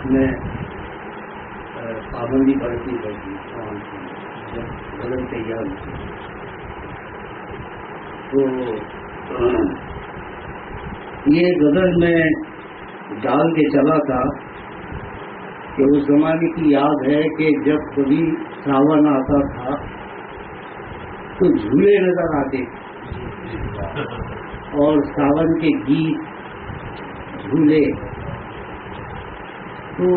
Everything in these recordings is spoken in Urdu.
اس میں پابندی بڑھتی رہتی جب غزل تیار ہوتی تو یہ غزل میں ڈال کے چلا تھا کہ اس زمانے کی یاد ہے کہ جب کبھی ساون آتا تھا تو جھولے نظر آتے اور ساون کے گیت جھولے، تو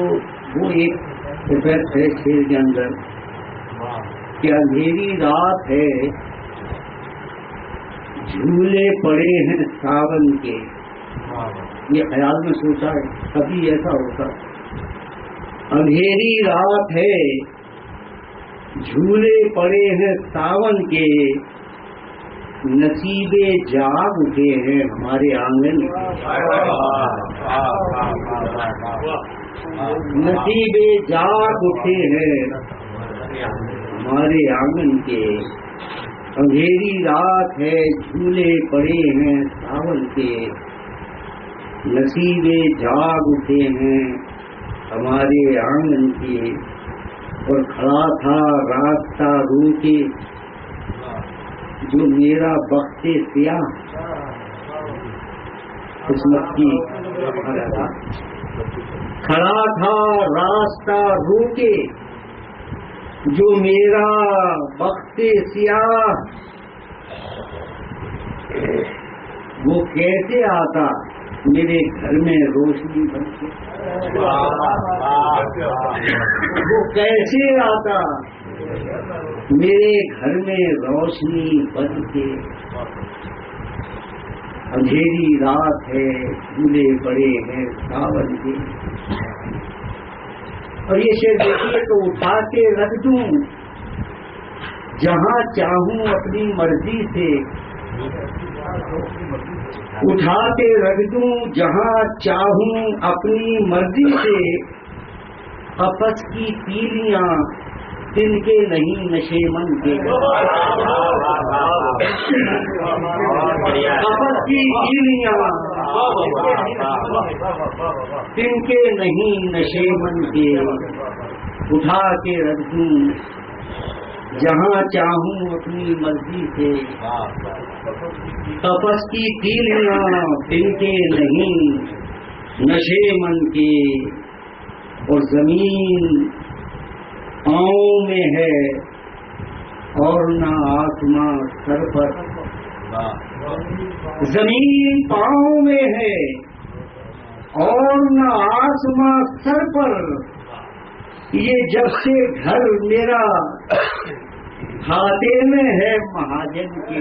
وہ ایک افیکٹ ہے شعر کے اندر کہ اندھیری رات ہے جھولے پڑے ہیں ساون کے. یہ خیال میں سوچا ہے کبھی ایسا ہوتا؟ اندھیری رات ہے جھولے پڑے ہیں ساون کے، نصیبے جاگ اٹھے ہیں ہمارے آنگن کے. نصیبے جاگ اٹھے ہیں ہمارے آنگن کے. اندھیری رات ہے جھولے پڑے ہیں ساون کے، نصیبے جاگ اٹھے ہیں ہمارے آنگن کے. اور کھڑا تھا راستہ رو کے جو میرا بخت سیاہ، قسمت کی کھڑا تھا راستہ رو کے جو میرا بخت سیاہ، وہ کیسے آتا میرے گھر میں روشنی بن کے. وہ کیسے آتا میرے گھر میں روشنی بن کے. اندھیری رات ہے جھولے پڑے ہیں ساون کے. اور یہ شعر دیکھیے تو اٹھا کے رکھ دوں جہاں چاہوں اپنی مرضی سے، اٹھا کے رکھ دوں جہاں چاہوں اپنی مرضی سے. قفس کی تیلیاں دن کے نہیں نشے من کے. قفس کی تیلیاں دن کے نہیں نشے من کے. اٹھا کے رکھ دوں جہاں چاہوں اپنی مرضی سے. تپس کی تیلیاں دن کے نہیں نشے من کے. اور زمین پاؤں میں ہے اور نہ آسماں سر پر. زمین پاؤں میں ہے اور نہ آسماں سر پر. یہ جب سے گھر میرا کھاتے میں ہے مہاجن کے.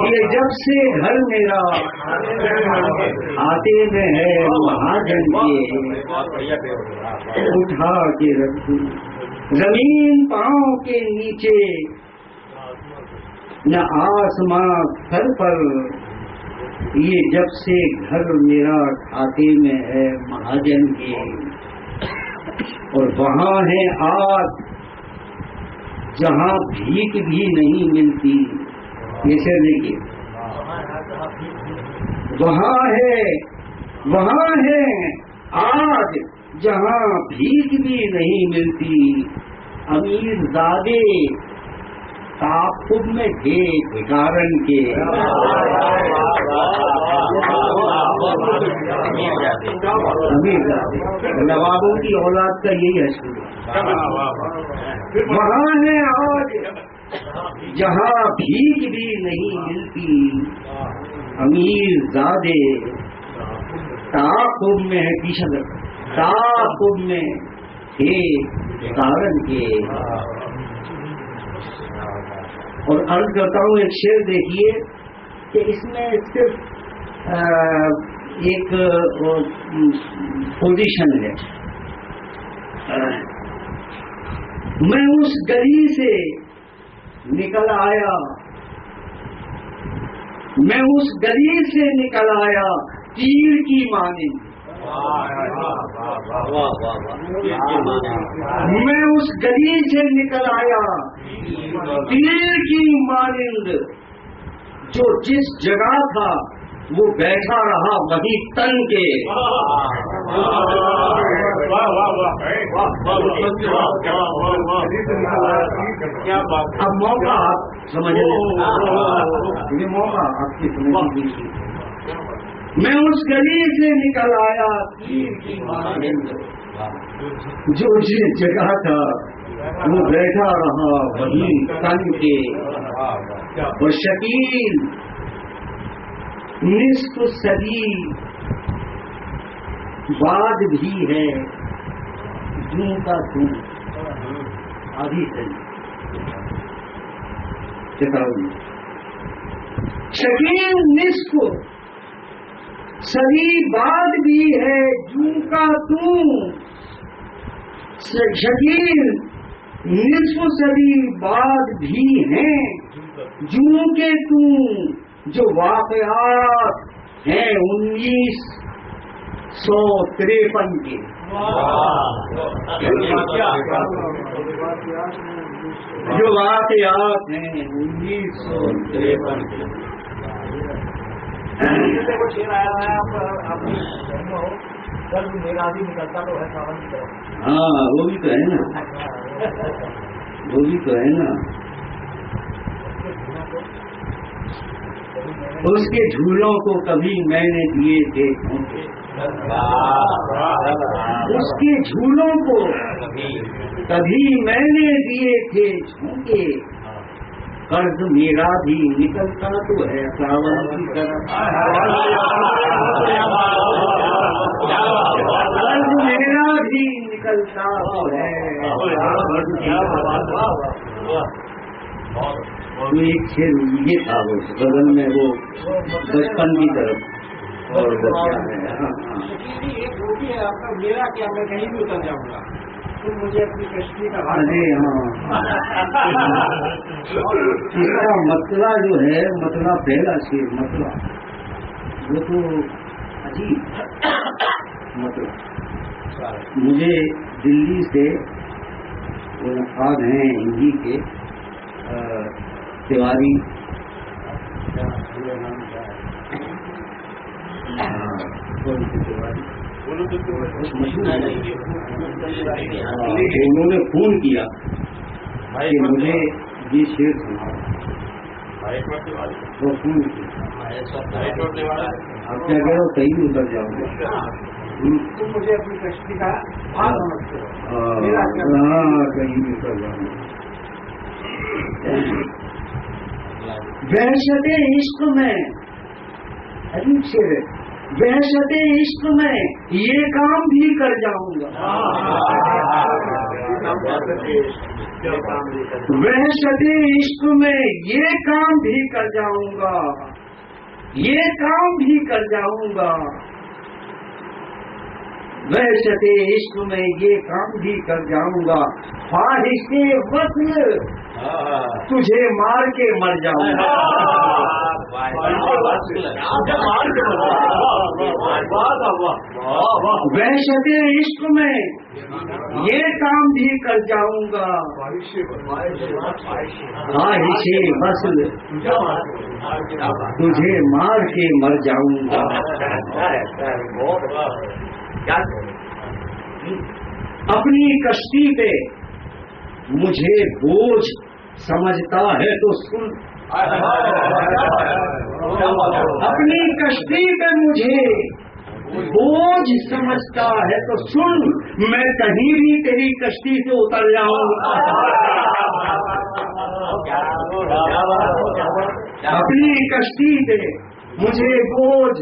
یہ جب سے گھر میرا کھاتے میں ہے مہاجن کے. اٹھا کے رکھ دوں زمین پاؤں کے نیچے نہ آسماں سر پر. یہ جب سے گھر میرا کھاتے میں ہے مہاجن کے. اور وہاں ہے آگ جہاں بھیک بھی نہیں ملتی. یہ سے دیکھیے وہاں ہے آگ جہاں بھیک بھی نہیں ملتی. امیر زادے تعاقب میں تھے بھکارن کے. نوابوں کی اولاد کا یہی حصول ہے. وہاں ہے آج جہاں بھیک بھی نہیں ملتی. امیر زادے تعاقب میں ہے پیچھے تعاقب میں تھے بھکارن کے. اور عرض کرتا ہوں ایک شعر دیکھیے کہ اس میں صرف ایک پوزیشن ہے. میں اس گلی سے نکل آیا، میں اس گلی سے نکل آیا تیر کی مانند. میں اس گلی سے نکل آیا تیر کی مانند جو جس جگہ تھا وہ بیٹھا رہا وہی تن کے. اب موقع آپ سمجھ یہ موقع آپ کی سمجھ. میں اس گلی سے نکل آیا تیر کی مانند، جو جس جگہ تھا وہ بیٹھا رہا وہی تن کے. اور شکیل نصف صدی بعد بھی ہے جوں کا توں آدھی صدی. شکیل نصف صدی بعد بھی ہے جوں کا توں. شکیل نصف صدی بعد بھی ہیں جوں کے توں. جو واقعات ہیں 1953 کے. جو واقعات ہیں 1953 کے. ہاں وہ بھی تو ہے نا، وہ بھی تو ہے نا. اس کے جھولوں کو کبھی میں نے دیے تھے جھونکے. اس کے جھولوں کو کبھی میں نے دیے تھے جھونکے. قرض میرا بھی نکلتا تو ہے ساون کی طرح. قرض میرا بھی نکلتا تو ہے. وہ ایک شعر یہ تھا وہ غزل میں، وہ بچپن کی طرف. اور میرا کیا میں کہیں بھی اتر جاؤں گا تو مجھے اپنی کشتی کا اس کا مسئلہ جو ہے، مسئلہ پہلا شعر مسئلہ وہ تو عجیب مسئلہ. مجھے دلی سے وہ نفاذ ہیں ہندی کے تیواری انہوں نے فون کیا کہ مجھے یہ شعر سنا. وہ فون کیا آپ کیا کہہ رہے ہو، کہیں اتر جاؤ گے. تم مجھے اپنی کشتی کا ہاں کہیں اتر جاؤ گے. وحشت عشق میں عجیب شعر ہے. وحشت عشق میں یہ کام بھی کر جاؤں گا. وحشت عشق میں یہ کام بھی کر جاؤں گا. یہ کام بھی کر جاؤں گا. وحشت عشق میں یہ کام بھی کر جاؤں گا. خواہش وصل تجھے مار کے مر جاؤں گا. وحشت عشق میں یہ کام بھی کر جاؤں گا. خواہش وصل تجھے مار کے مر جاؤں گا. اپنی کشتی پہ مجھے بوجھ سمجھتا ہے تو سن. اپنی کشتی پہ مجھے بوجھ سمجھتا ہے تو سن. میں کہیں بھی تیری کشتی سے اتر جاؤں. اپنی کشتی پہ مجھے بوجھ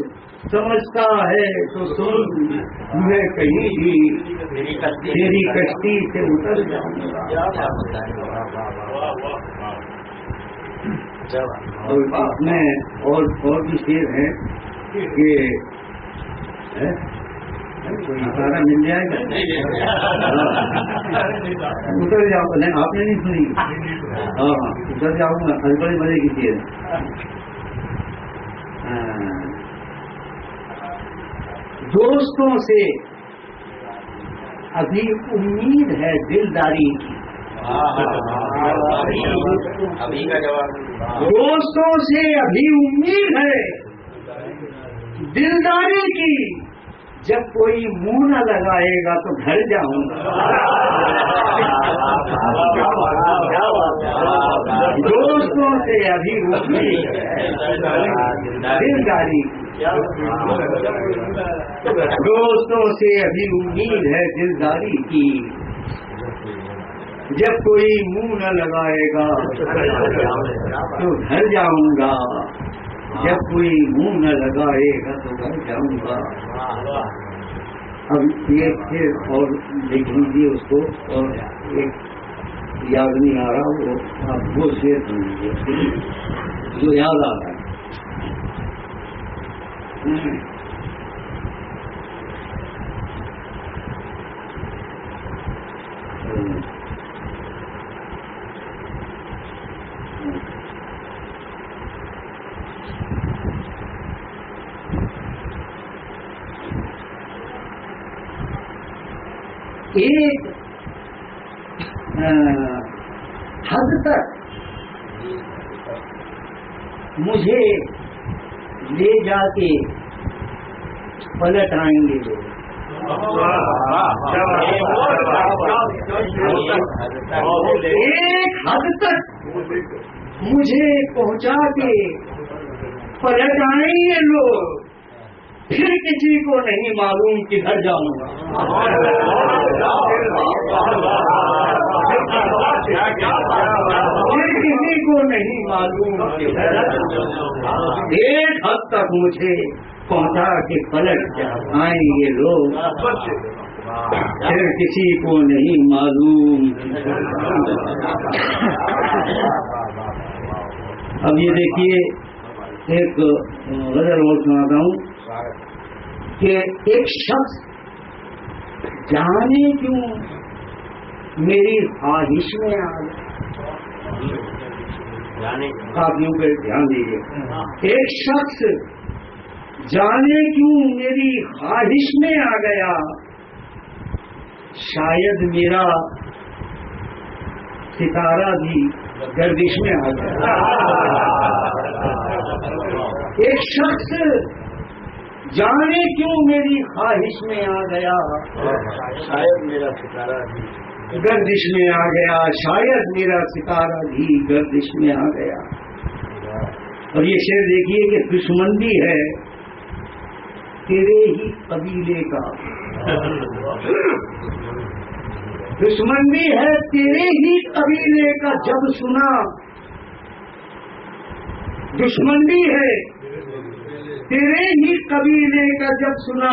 سمجھتا ہے تو سن. میں کہیں بھی تیری کشتی سے اتر جاؤں گا. میں اور بھی شعر ہے کہ سارا مل جائے گا. اتر جاؤں گا. آپ نے نہیں سنی؟ ہاں اتر جاؤں گا. بڑے مزے کی شعر. دوستوں سے ابھی امید ہے دلداری کی. دوستوں سے ابھی امید ہے دلداری کی جب کوئی منہ نہ لگائے گا تو گھر جاؤں گا. دوستوں سے ابھی امید ہے دلداری, دوستوں سے ابھی امید ہے دلداری کی, جب کوئی منہ نہ لگائے گا تو گھر جاؤں گا, جب کوئی منہ نہ لگائے گا تو گھر جاؤں گا. اب یہ پھر اور دیکھ لیجیے اس کو, اور ایک یاد نہیں آ رہا, وہ آپ وہ شیئر کر لیجیے جو یاد آ رہا ہے. ایک حد تک مجھے لے جا کے پلٹ آئیں گے لوگ. ایک حد تک مجھے پہنچا کے پلٹ آئیں گے لوگ, پھر کسی کو نہیں معلوم کدھر جاؤں گا. پھر کسی کو نہیں معلوم کدھر جاؤں گا. ایک حد تک مجھے پہنچا کے پلٹ آئیں گے لوگ, پھر کسی کو نہیں معلوم. اب یہ دیکھیے ایک غزل اور سناتا ہوں کہ ایک شخص جانے کیوں میری خواہش میں آ گیا. کافیوں پہ دھیان دیجیے. ایک شخص جانے کیوں میری خواہش میں آ گیا, شاید میرا ستارہ بھی گردش میں آ گیا. ایک شخص جانے کیوں میری خواہش میں آ گیا, شاید میرا ستارہ گردش میں آ گیا, شاید میرا ستارہ بھی گردش میں آ گیا. اور یہ شعر دیکھیے کہ دشمن بھی ہے تیرے ہی قبیلے کا, دشمن بھی ہے تیرے ہی قبیلے کا, جب سنا دشمن بھی ہے تیرے ہی قبیلے کا, جب سنا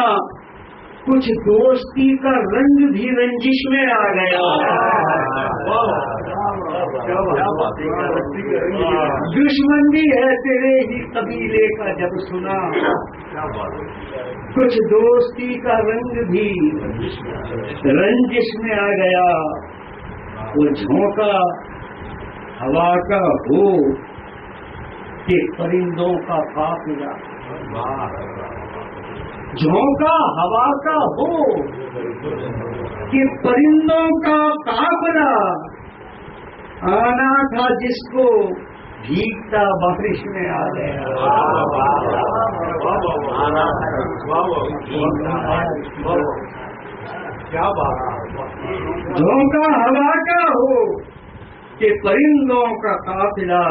کچھ دوستی کا رنگ بھی رنجش میں آ گیا. دشمن بھی ہے تیرے ہی قبیلے کا, جب سنا کچھ دوستی کا رنگ بھی رنجش میں آ گیا. وہ جھونکا ہوا کا ہو کہ پرندوں کا قافلہ, جھونکا ہوا کا ہو کہ پرندوں کا قافلہ, آنا تھا جس کو بھیگتا بارش میں آ گیا. جھونکا ہوا کا ہو کہ پرندوں کا قافلہ,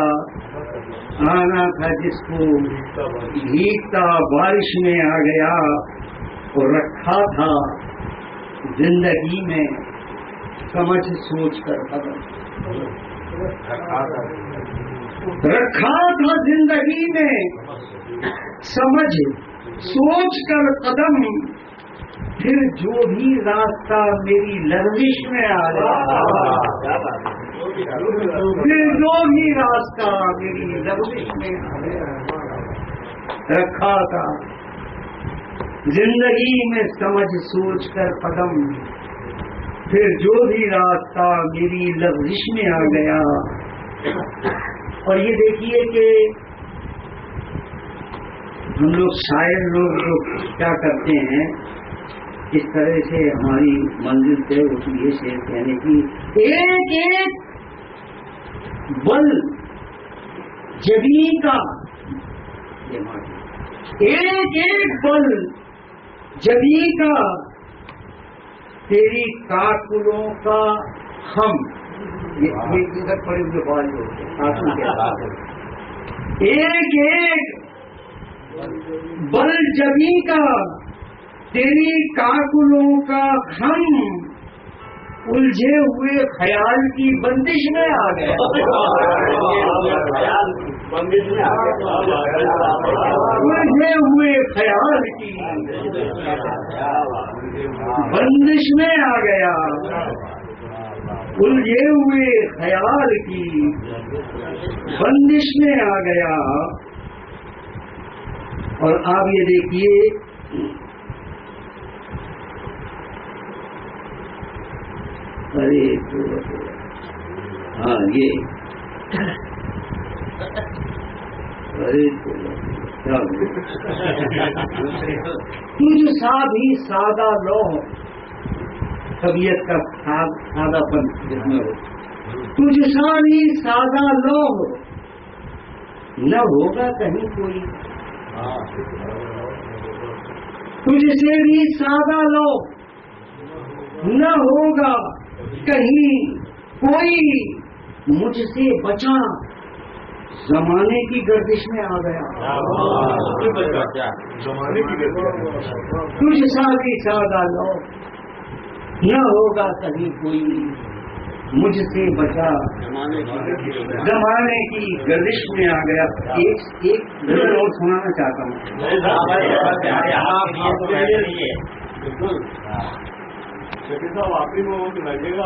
آنا تھا جس کو بھیگتا بارش میں آ گیا. اور رکھا تھا زندگی میں سمجھ سوچ کر قدم, رکھا تھا زندگی میں سمجھ سوچ کر قدم, پھر جو بھی راستہ میری لرزش میں آ گیا, پھر جو بھی راستہ میری لرزش میں آ گیا. رکھا تھا زندگی میں سمجھ سوچ کر قدم, پھر جو بھی راستہ میری لرزش میں آ گیا. اور یہ دیکھیے کہ ہم لوگ شاعر لوگ کیا کرتے ہیں, اس طرح سے ہماری منزل طے ہوتی ہے شعر کہنے کی. ایک ایک بل جبی کا ایک ایک پل جبی کا تیری کاکلوں کا ہم، یہ ادھر پڑے ہوئے بال ہوتے، ایک ایک بل جبی کا تیری کاکلوں کا ہم الجھے ہوئے خیال کی بندش میں آ گیا، الجھے ہوئے خیال کی بندش میں آ گیا، الجھے ہوئے خیال کی بندش میں آ گیا۔ اور آپ یہ دیکھیے ارے ہاں یہ ارے تجھ سا بھی سادہ لو، طبیعت کا سادہ پن جس میں ہو، تجھ سا بھی سادہ لو نہ ہوگا کہیں کوئی، تجھ سے بھی سادہ لو نہ ہوگا کہیں کوئی، مجھ سے بچا زمانے کی گردش میں آ گیا، تجھ سا بھی سادہ لو نہ ہوگا کہیں کوئی، مجھ سے بچا زمانے کی گردش میں آ گیا۔ ایک نظر اور سنانا چاہتا ہوں، بالکل صاحب آخری میں وہ لگے گا